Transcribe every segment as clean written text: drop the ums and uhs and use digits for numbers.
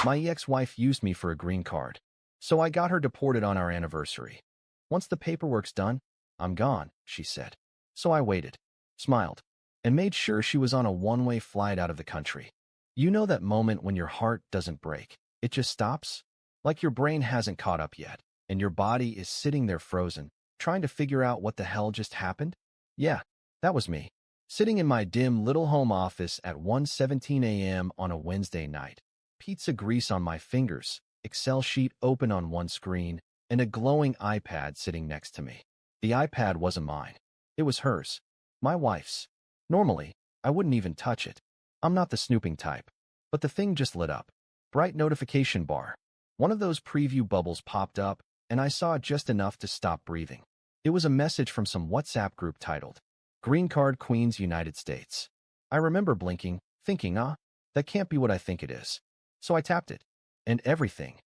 My ex-wife used me for a green card, so I got her deported on our anniversary. Once the paperwork's done, I'm gone, she said. So I waited, smiled, and made sure she was on a one-way flight out of the country. You know that moment when your heart doesn't break, it just stops? Like your brain hasn't caught up yet, and your body is sitting there frozen, trying to figure out what the hell just happened? Yeah, that was me. Sitting in my dim little home office at 1:17 a.m. on a Wednesday night. Pizza grease on my fingers, Excel sheet open on one screen, and a glowing iPad sitting next to me. The iPad wasn't mine. It was hers. My wife's. Normally, I wouldn't even touch it. I'm not the snooping type. But the thing just lit up. Bright notification bar. One of those preview bubbles popped up, and I saw just enough to stop breathing. It was a message from some WhatsApp group titled, Green Card Queens United States. I remember blinking, thinking, that can't be what I think it is. So I tapped it. And everything.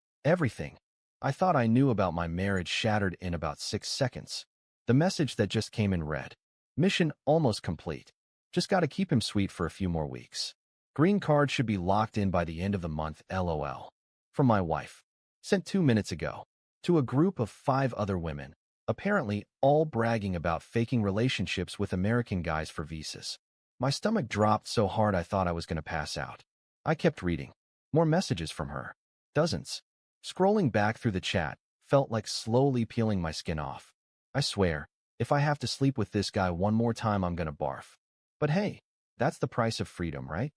I thought I knew about my marriage shattered in about 6 seconds. The message that just came in read, mission almost complete. Just gotta keep him sweet for a few more weeks. Green card should be locked in by the end of the month, LOL. From my wife. Sent 2 minutes ago. To a group of 5 other women, apparently all bragging about faking relationships with American guys for visas. My stomach dropped so hard I thought I was gonna pass out. I kept reading. More messages from her. Dozens. Scrolling back through the chat felt like slowly peeling my skin off. I swear, if I have to sleep with this guy one more time, I'm gonna barf. But hey, that's the price of freedom, right?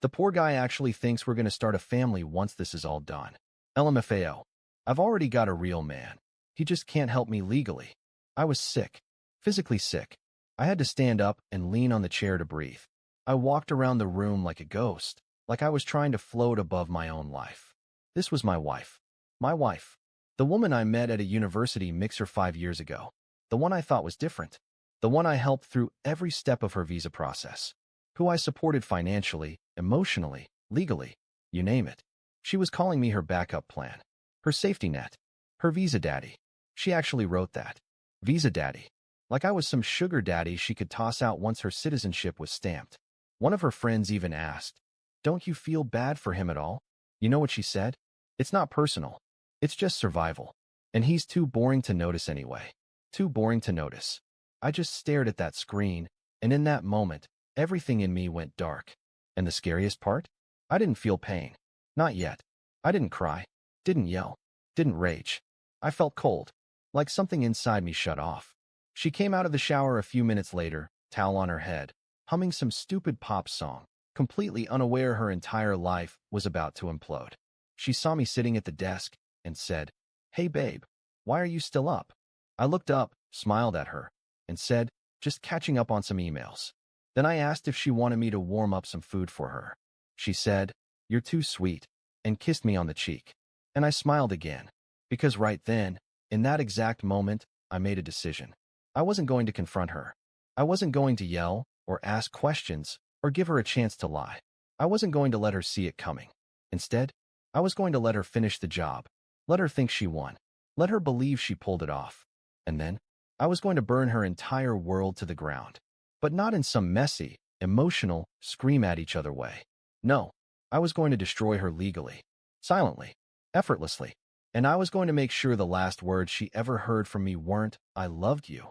The poor guy actually thinks we're gonna start a family once this is all done. LMFAO. I've already got a real man. He just can't help me legally. I was sick. Physically sick. I had to stand up and lean on the chair to breathe. I walked around the room like a ghost, like I was trying to float above my own life. This was my wife. My wife. The woman I met at a university mixer 5 years ago. The one I thought was different. The one I helped through every step of her visa process. Who I supported financially, emotionally, legally, you name it. She was calling me her backup plan. Her safety net. Her visa daddy. She actually wrote that. Visa daddy. Like I was some sugar daddy she could toss out once her citizenship was stamped. One of her friends even asked, "Don't you feel bad for him at all?" You know what she said? It's not personal. It's just survival. And he's too boring to notice anyway. Too boring to notice. I just stared at that screen, and in that moment, everything in me went dark. And the scariest part? I didn't feel pain. Not yet. I didn't cry. Didn't yell. Didn't rage. I felt cold. Like something inside me shut off. She came out of the shower a few minutes later, towel on her head, humming some stupid pop song, completely unaware her entire life was about to implode. She saw me sitting at the desk and said, "Hey babe, why are you still up?" I looked up, smiled at her, and said, "Just catching up on some emails." Then I asked if she wanted me to warm up some food for her. She said, "You're too sweet," and kissed me on the cheek. And I smiled again, because right then, in that exact moment, I made a decision. I wasn't going to confront her. I wasn't going to yell, or ask questions, or give her a chance to lie. I wasn't going to let her see it coming. Instead, I was going to let her finish the job. Let her think she won. Let her believe she pulled it off. And then, I was going to burn her entire world to the ground. But not in some messy, emotional, scream-at-each-other way. No, I was going to destroy her legally, silently, effortlessly. And I was going to make sure the last words she ever heard from me weren't, "I loved you,"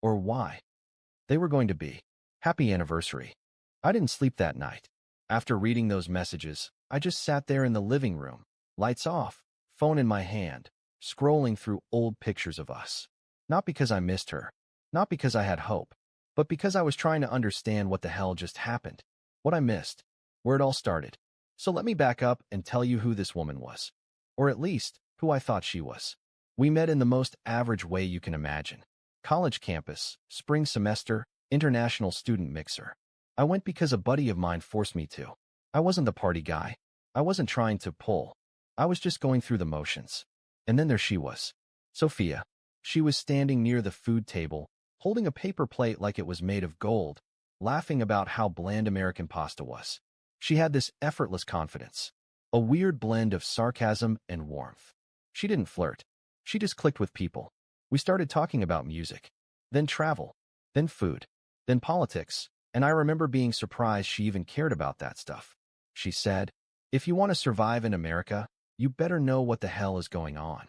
or "Why." They were going to be, "Happy anniversary." I didn't sleep that night. After reading those messages, I just sat there in the living room, lights off, phone in my hand, scrolling through old pictures of us. Not because I missed her, not because I had hope, but because I was trying to understand what the hell just happened, what I missed, where it all started. So let me back up and tell you who this woman was. Or at least, who I thought she was. We met in the most average way you can imagine. College campus, spring semester, international student mixer. I went because a buddy of mine forced me to. I wasn't the party guy. I wasn't trying to pull. I was just going through the motions. And then there she was. Sophia. She was standing near the food table, holding a paper plate like it was made of gold, laughing about how bland American pasta was. She had this effortless confidence. A weird blend of sarcasm and warmth. She didn't flirt. She just clicked with people. We started talking about music, then travel, then food, then politics, and I remember being surprised she even cared about that stuff. She said, If you want to survive in America, you better know what the hell is going on.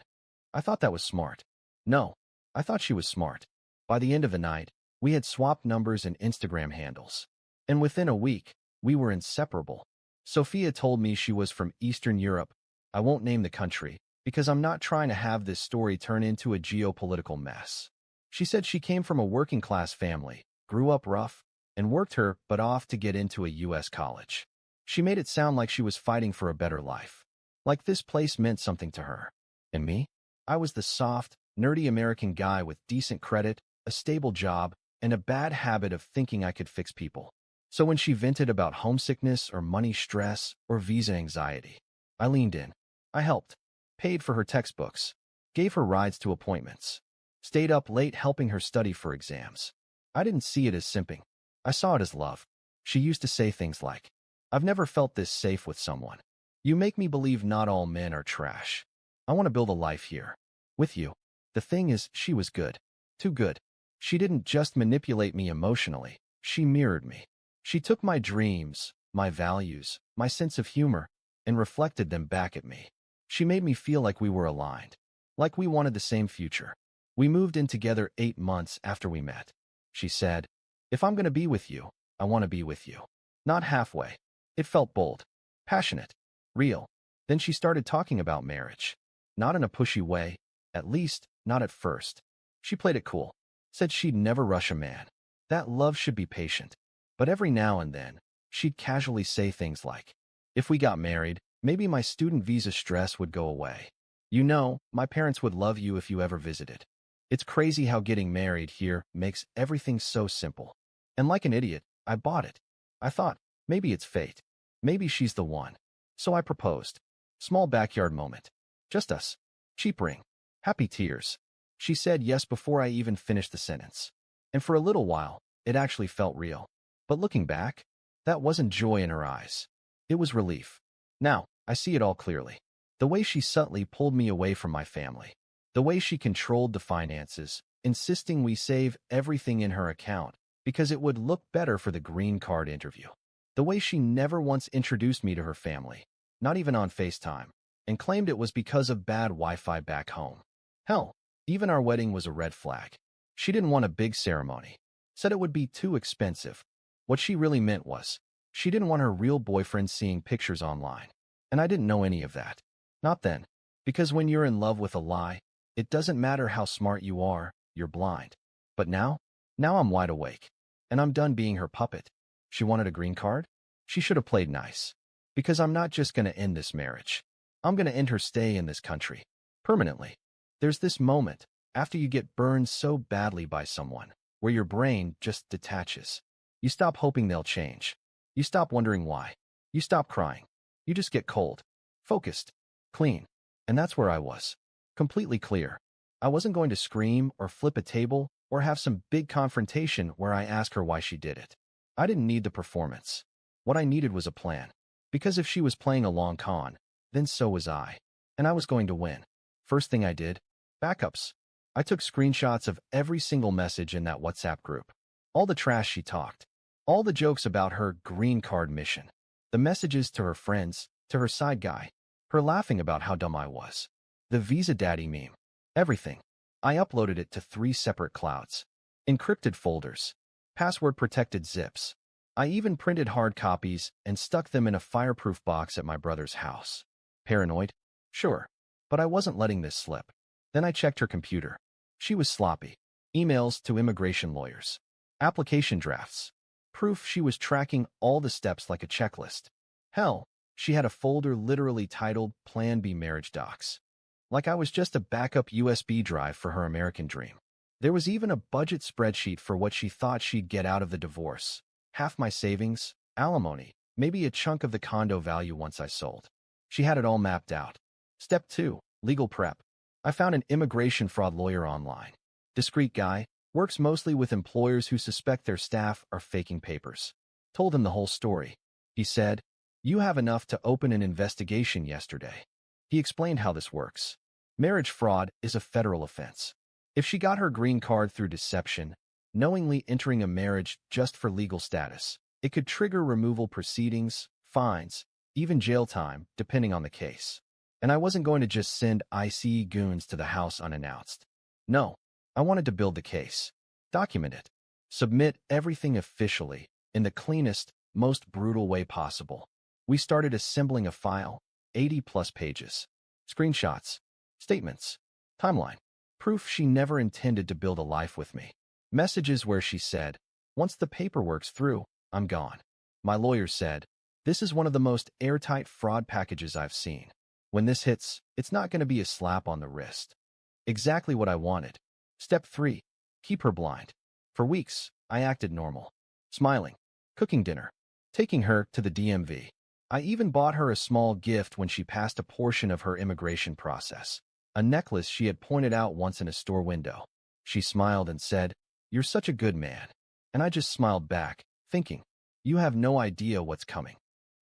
I thought that was smart. No, I thought she was smart. By the end of the night, we had swapped numbers and Instagram handles. And within a week, we were inseparable. Sophia told me she was from Eastern Europe. I won't name the country, because I'm not trying to have this story turn into a geopolitical mess. She said she came from a working-class family, grew up rough, and worked her butt off to get into a U.S. college. She made it sound like she was fighting for a better life. Like this place meant something to her. And me? I was the soft, nerdy American guy with decent credit, a stable job, and a bad habit of thinking I could fix people. So when she vented about homesickness or money stress or visa anxiety, I leaned in. I helped, paid for her textbooks, gave her rides to appointments, stayed up late helping her study for exams. I didn't see it as simping. I saw it as love. She used to say things like, "I've never felt this safe with someone. You make me believe not all men are trash. I want to build a life here. With you." The thing is, she was good. Too good. She didn't just manipulate me emotionally. She mirrored me. She took my dreams, my values, my sense of humor, and reflected them back at me. She made me feel like we were aligned, like we wanted the same future. We moved in together 8 months after we met. She said, "If I'm going to be with you, I want to be with you. Not halfway." It felt bold, passionate, real. Then she started talking about marriage. Not in a pushy way, at least, not at first. She played it cool, said she'd never rush a man. That love should be patient. But every now and then, she'd casually say things like, "If we got married, maybe my student visa stress would go away. You know, my parents would love you if you ever visited." It's crazy how getting married here makes everything so simple. And like an idiot, I bought it. I thought, maybe it's fate. Maybe she's the one. So I proposed. Small backyard moment. Just us. Cheap ring. Happy tears. She said yes before I even finished the sentence. And for a little while, it actually felt real. But looking back, that wasn't joy in her eyes. It was relief. Now, I see it all clearly. The way she subtly pulled me away from my family. The way she controlled the finances, insisting we save everything in her account because it would look better for the green card interview. The way she never once introduced me to her family, not even on FaceTime, and claimed it was because of bad Wi-Fi back home. Hell, even our wedding was a red flag. She didn't want a big ceremony. Said it would be too expensive. What she really meant was, she didn't want her real boyfriend seeing pictures online. And I didn't know any of that. Not then. Because when you're in love with a lie, it doesn't matter how smart you are, you're blind. But now I'm wide awake. And I'm done being her puppet. She wanted a green card? She should have played nice. Because I'm not just going to end this marriage. I'm going to end her stay in this country. Permanently. There's this moment, after you get burned so badly by someone, where your brain just detaches. You stop hoping they'll change. You stop wondering why. You stop crying. You just get cold. Focused. Clean. And that's where I was. Completely clear. I wasn't going to scream or flip a table or have some big confrontation where I ask her why she did it. I didn't need the performance. What I needed was a plan. Because if she was playing a long con, then so was I. And I was going to win. First thing I did, backups. I took screenshots of every single message in that WhatsApp group. All the trash she talked. All the jokes about her green card mission. The messages to her friends, to her side guy. Her laughing about how dumb I was. The Visa Daddy meme. Everything. I uploaded it to 3 separate clouds. Encrypted folders. Password-protected zips. I even printed hard copies and stuck them in a fireproof box at my brother's house. Paranoid? Sure. But I wasn't letting this slip. Then I checked her computer. She was sloppy. Emails to immigration lawyers. Application drafts. Proof she was tracking all the steps like a checklist. Hell, she had a folder literally titled Plan B Marriage Docs. Like I was just a backup USB drive for her American dream. There was even a budget spreadsheet for what she thought she'd get out of the divorce. Half my savings, alimony, maybe a chunk of the condo value once I sold. She had it all mapped out. Step 2, legal prep. I found an immigration fraud lawyer online. Discreet guy, works mostly with employers who suspect their staff are faking papers. Told him the whole story. He said, "You have enough to open an investigation yesterday." He explained how this works. Marriage fraud is a federal offense. If she got her green card through deception, knowingly entering a marriage just for legal status, it could trigger removal proceedings, fines, even jail time, depending on the case. And I wasn't going to just send ICE goons to the house unannounced. No, I wanted to build the case, document it, submit everything officially in the cleanest, most brutal way possible. We started assembling a file, 80-plus pages, screenshots, statements, timeline, proof she never intended to build a life with me. Messages where she said, "Once the paperwork's through, I'm gone." My lawyer said, "This is one of the most airtight fraud packages I've seen. When this hits, it's not going to be a slap on the wrist." Exactly what I wanted. Step 3. Keep her blind. For weeks, I acted normal. Smiling, cooking dinner, taking her to the DMV. I even bought her a small gift when she passed a portion of her immigration process. A necklace she had pointed out once in a store window. She smiled and said, "You're such a good man." And I just smiled back, thinking, "You have no idea what's coming."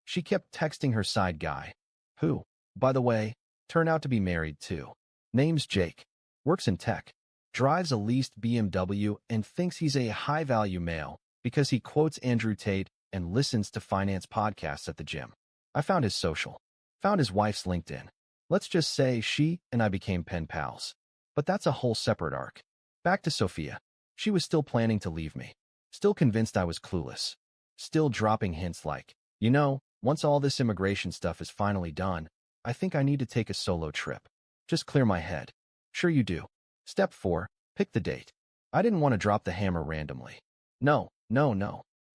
She kept texting her side guy, who, by the way, turned out to be married too. Name's Jake, works in tech, drives a leased BMW and thinks he's a high-value male because he quotes Andrew Tate and listens to finance podcasts at the gym. I found his social, found his wife's LinkedIn. Let's just say she and I became pen pals. But that's a whole separate arc. Back to Sophia. She was still planning to leave me, still convinced I was clueless, still dropping hints like, once all this immigration stuff is finally done, I think I need to take a solo trip. Just clear my head. Sure you do. Step 4. Pick the date. I didn't want to drop the hammer randomly. No.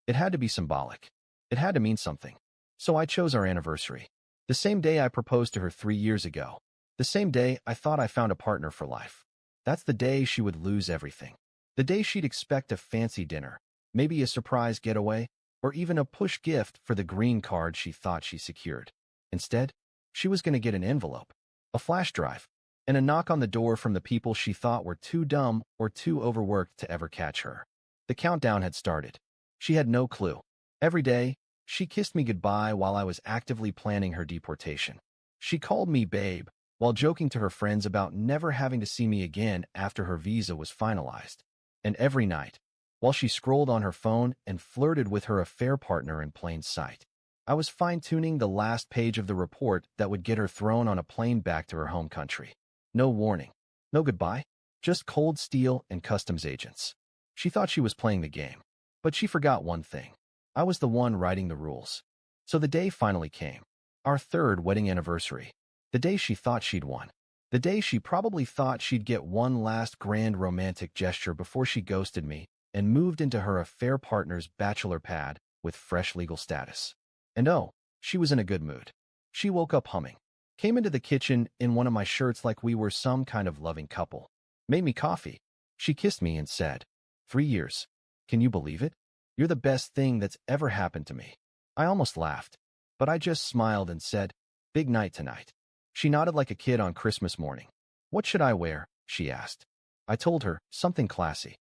It had to be symbolic. It had to mean something. So I chose our anniversary. The same day I proposed to her 3 years ago. The same day I thought I found a partner for life. That's the day she would lose everything. The day she'd expect a fancy dinner, maybe a surprise getaway, or even a push gift for the green card she thought she secured. Instead, she was going to get an envelope, a flash drive, and a knock on the door from the people she thought were too dumb or too overworked to ever catch her. The countdown had started. She had no clue. Every day, she kissed me goodbye while I was actively planning her deportation. She called me babe, while joking to her friends about never having to see me again after her visa was finalized. And every night, while she scrolled on her phone and flirted with her affair partner in plain sight, I was fine-tuning the last page of the report that would get her thrown on a plane back to her home country. No warning, no goodbye, just cold steel and customs agents. She thought she was playing the game, but she forgot one thing. I was the one writing the rules. So the day finally came. Our 3rd wedding anniversary. The day she thought she'd won. The day she probably thought she'd get one last grand romantic gesture before she ghosted me and moved into her affair partner's bachelor pad with fresh legal status. And oh, she was in a good mood. She woke up humming, came into the kitchen in one of my shirts like we were some kind of loving couple, made me coffee. She kissed me and said, 3 years. Can you believe it? You're the best thing that's ever happened to me. I almost laughed, but I just smiled and said, big night tonight. She nodded like a kid on Christmas morning. What should I wear? She asked. I told her, something classy.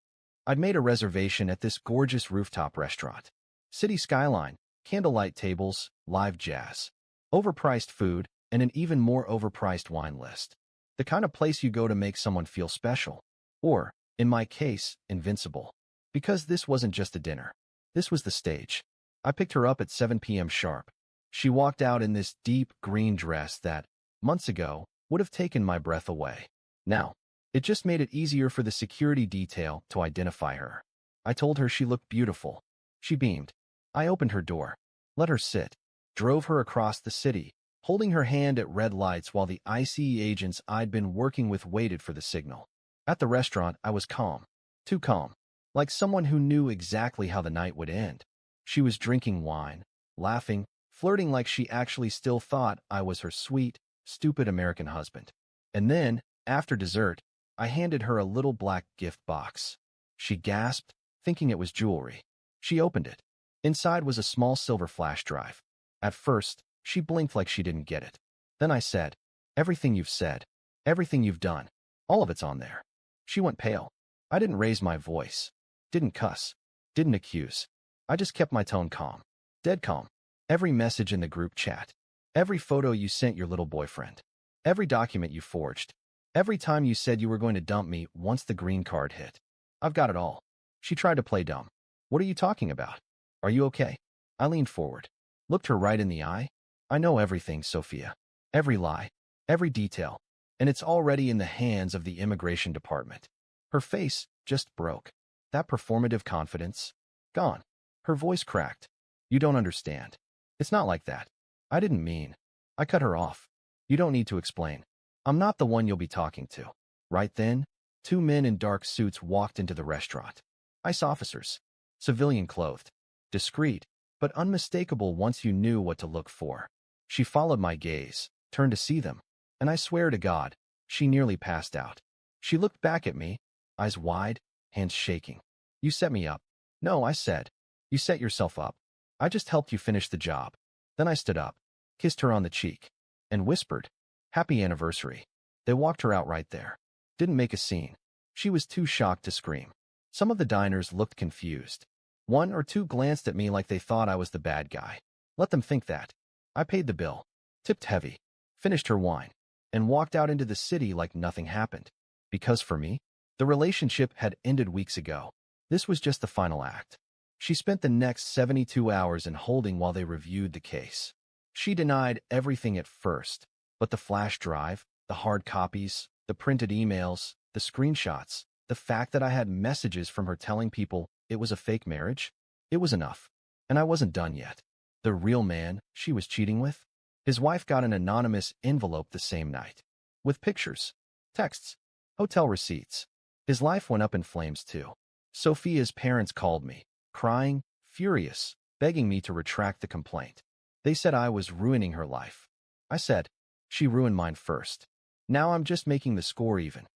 I'd made a reservation at this gorgeous rooftop restaurant. City skyline, candlelight tables, live jazz, overpriced food, and an even more overpriced wine list. The kind of place you go to make someone feel special. Or, in my case, invincible. Because this wasn't just a dinner. This was the stage. I picked her up at 7 p.m. sharp. She walked out in this deep green dress that, months ago, would have taken my breath away. Now, it just made it easier for the security detail to identify her. I told her she looked beautiful. She beamed. I opened her door, let her sit, drove her across the city, holding her hand at red lights while the ICE agents I'd been working with waited for the signal. At the restaurant, I was calm. Too calm. Like someone who knew exactly how the night would end. She was drinking wine, laughing, flirting like she actually still thought I was her sweet, stupid American husband. And then, after dessert, I handed her a little black gift box. She gasped, thinking it was jewelry. She opened it. Inside was a small silver flash drive. At first, she blinked like she didn't get it. Then I said, everything you've said, everything you've done, all of it's on there. She went pale. I didn't raise my voice, didn't cuss, didn't accuse. I just kept my tone calm, dead calm. Every message in the group chat, every photo you sent your little boyfriend, every document you forged, every time you said you were going to dump me once the green card hit. I've got it all. She tried to play dumb. What are you talking about? Are you okay? I leaned forward, looked her right in the eye. I know everything, Sophia. Every lie. Every detail. And it's already in the hands of the immigration department. Her face just broke. That performative confidence, gone. Her voice cracked. You don't understand. It's not like that. I didn't mean. I cut her off. You don't need to explain. I'm not the one you'll be talking to. Right then, two men in dark suits walked into the restaurant. ICE officers. Civilian clothed. Discreet, but unmistakable once you knew what to look for. She followed my gaze, turned to see them, and I swear to God, she nearly passed out. She looked back at me, eyes wide, hands shaking. You set me up. No, I said. You set yourself up. I just helped you finish the job. Then I stood up, kissed her on the cheek, and whispered, Happy anniversary. They walked her out right there. Didn't make a scene. She was too shocked to scream. Some of the diners looked confused. One or two glanced at me like they thought I was the bad guy. Let them think that. I paid the bill, tipped heavy, finished her wine, and walked out into the city like nothing happened. Because for me, the relationship had ended weeks ago. This was just the final act. She spent the next 72 hours in holding while they reviewed the case. She denied everything at first, but the flash drive, the hard copies, the printed emails, the screenshots, the fact that I had messages from her telling people it was a fake marriage, it was enough. And I wasn't done yet. The real man she was cheating with? His wife got an anonymous envelope the same night. With pictures, texts, hotel receipts. His life went up in flames too. Sophia's parents called me, crying, furious, begging me to retract the complaint. They said I was ruining her life. I said, she ruined mine first. Now I'm just making the score even.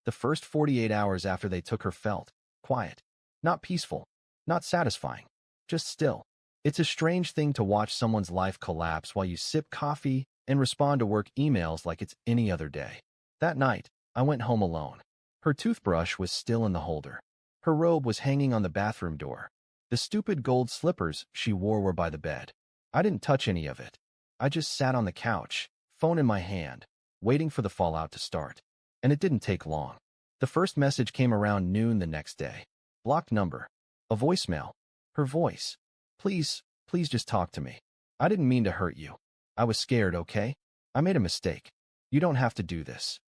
The first 48 hours after they took her felt quiet. Not peaceful, not satisfying, just still. It's a strange thing to watch someone's life collapse while you sip coffee and respond to work emails like it's any other day. That night, I went home alone. Her toothbrush was still in the holder. Her robe was hanging on the bathroom door. The stupid gold slippers she wore were by the bed. I didn't touch any of it. I just sat on the couch, phone in my hand, waiting for the fallout to start. And it didn't take long. The first message came around noon the next day. Blocked number. A voicemail. Her voice. Please just talk to me. I didn't mean to hurt you. I was scared, okay? I made a mistake. You don't have to do this.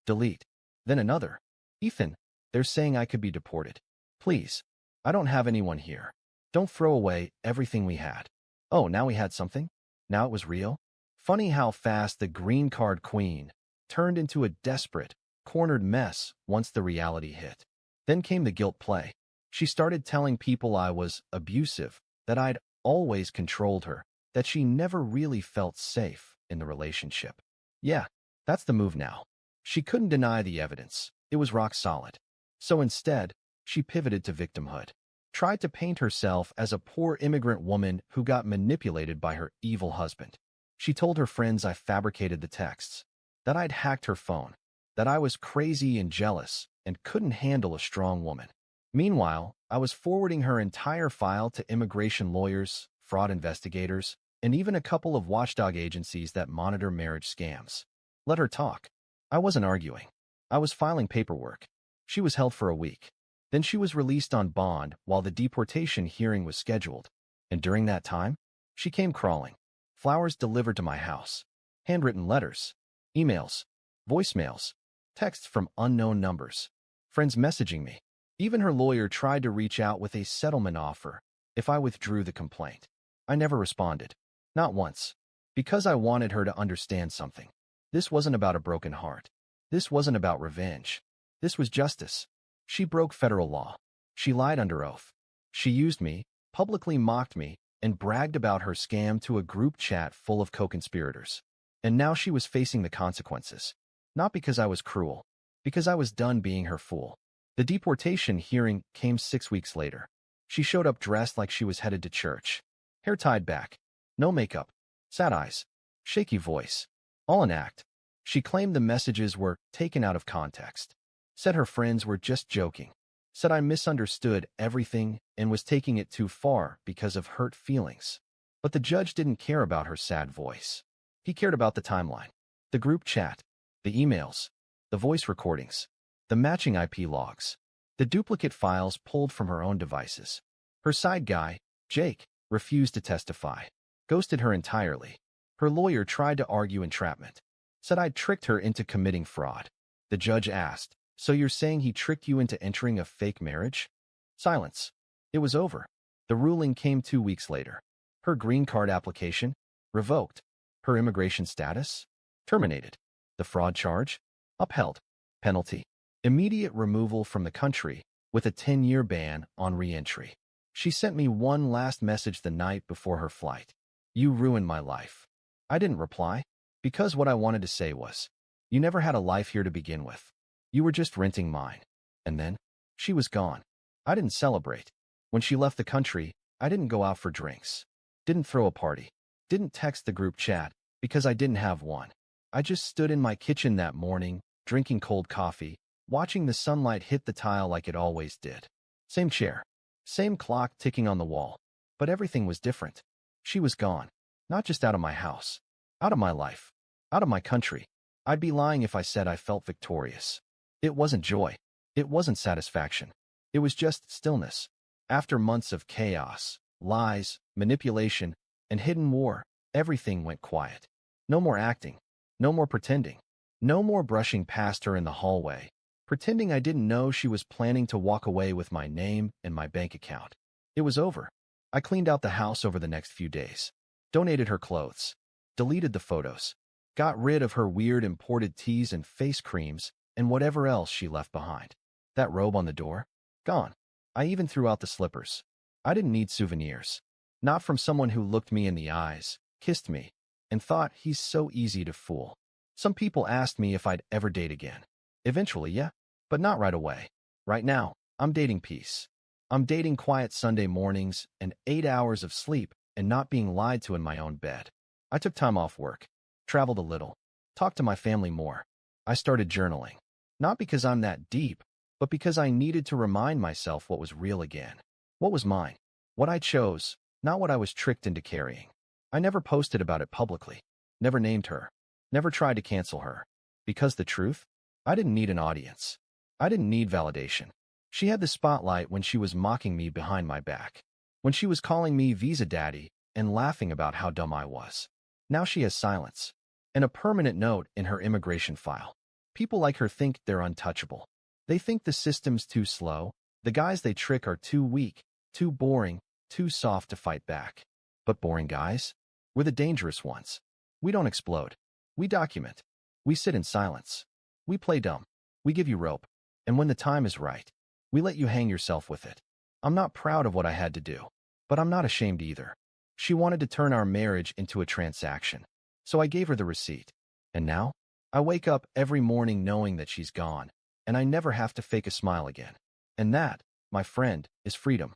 Delete. Then another. Ethan, they're saying I could be deported. Please. I don't have anyone here. Don't throw away everything we had. Oh, now we had something? Now it was real? Funny how fast the green card queen turned into a desperate, cornered mess once the reality hit. Then came the guilt play. She started telling people I was abusive, that I'd always controlled her, that she never really felt safe in the relationship. Yeah, that's the move now. She couldn't deny the evidence. It was rock solid. So instead, she pivoted to victimhood. Tried to paint herself as a poor immigrant woman who got manipulated by her evil husband. She told her friends I fabricated the texts, that I'd hacked her phone, that I was crazy and jealous and couldn't handle a strong woman. Meanwhile, I was forwarding her entire file to immigration lawyers, fraud investigators, and even a couple of watchdog agencies that monitor marriage scams. Let her talk. I wasn't arguing. I was filing paperwork. She was held for a week. Then she was released on bond while the deportation hearing was scheduled. And during that time, she came crawling. Flowers delivered to my house. Handwritten letters. Emails. Voicemails. Texts from unknown numbers. Friends messaging me. Even her lawyer tried to reach out with a settlement offer if I withdrew the complaint. I never responded. Not once. Because I wanted her to understand something. This wasn't about a broken heart. This wasn't about revenge. This was justice. She broke federal law. She lied under oath. She used me, publicly mocked me, and bragged about her scam to a group chat full of co-conspirators. And now she was facing the consequences. Not because I was cruel. Because I was done being her fool. The deportation hearing came 6 weeks later. She showed up dressed like she was headed to church. Hair tied back. No makeup. Sad eyes. Shaky voice. All an act. She claimed the messages were taken out of context. Said her friends were just joking. Said I misunderstood everything and was taking it too far because of hurt feelings. But the judge didn't care about her sad voice. He cared about the timeline. The group chat. The emails. The voice recordings. The matching IP logs. The duplicate files pulled from her own devices. Her side guy, Jake, refused to testify. Ghosted her entirely. Her lawyer tried to argue entrapment, said I'd tricked her into committing fraud. The judge asked, "So you're saying he tricked you into entering a fake marriage?" Silence. It was over. The ruling came 2 weeks later. Her green card application? Revoked. Her immigration status? Terminated. The fraud charge? Upheld. Penalty? Immediate removal from the country with a 10-year ban on re-entry. She sent me one last message the night before her flight. "You ruined my life." I didn't reply, because what I wanted to say was, "You never had a life here to begin with. You were just renting mine." And then, she was gone. I didn't celebrate. When she left the country, I didn't go out for drinks. Didn't throw a party. Didn't text the group chat, because I didn't have one. I just stood in my kitchen that morning, drinking cold coffee, watching the sunlight hit the tile like it always did. Same chair. Same clock ticking on the wall. But everything was different. She was gone. Not just out of my house. Out of my life. Out of my country. I'd be lying if I said I felt victorious. It wasn't joy. It wasn't satisfaction. It was just stillness. After months of chaos, lies, manipulation, and hidden war, everything went quiet. No more acting. No more pretending. No more brushing past her in the hallway, pretending I didn't know she was planning to walk away with my name and my bank account. It was over. I cleaned out the house over the next few days. Donated her clothes. Deleted the photos. Got rid of her weird imported teas and face creams and whatever else she left behind. That robe on the door? Gone. I even threw out the slippers. I didn't need souvenirs. Not from someone who looked me in the eyes, kissed me, and thought he's so easy to fool. Some people asked me if I'd ever date again. Eventually, yeah, but not right away. Right now, I'm dating peace. I'm dating quiet Sunday mornings and 8 hours of sleep and not being lied to in my own bed. I took time off work, traveled a little, talked to my family more. I started journaling. Not because I'm that deep, but because I needed to remind myself what was real again. What was mine. What I chose, not what I was tricked into carrying. I never posted about it publicly. Never named her. Never tried to cancel her. Because the truth? I didn't need an audience. I didn't need validation. She had the spotlight when she was mocking me behind my back. When she was calling me Visa Daddy and laughing about how dumb I was. Now she has silence. And a permanent note in her immigration file. People like her think they're untouchable. They think the system's too slow, the guys they trick are too weak, too boring, too soft to fight back. But boring guys? We're the dangerous ones. We don't explode. We document. We sit in silence. We play dumb. We give you rope. And when the time is right, we let you hang yourself with it. I'm not proud of what I had to do, but I'm not ashamed either. She wanted to turn our marriage into a transaction, so I gave her the receipt. And now, I wake up every morning knowing that she's gone, and I never have to fake a smile again. And that, my friend, is freedom.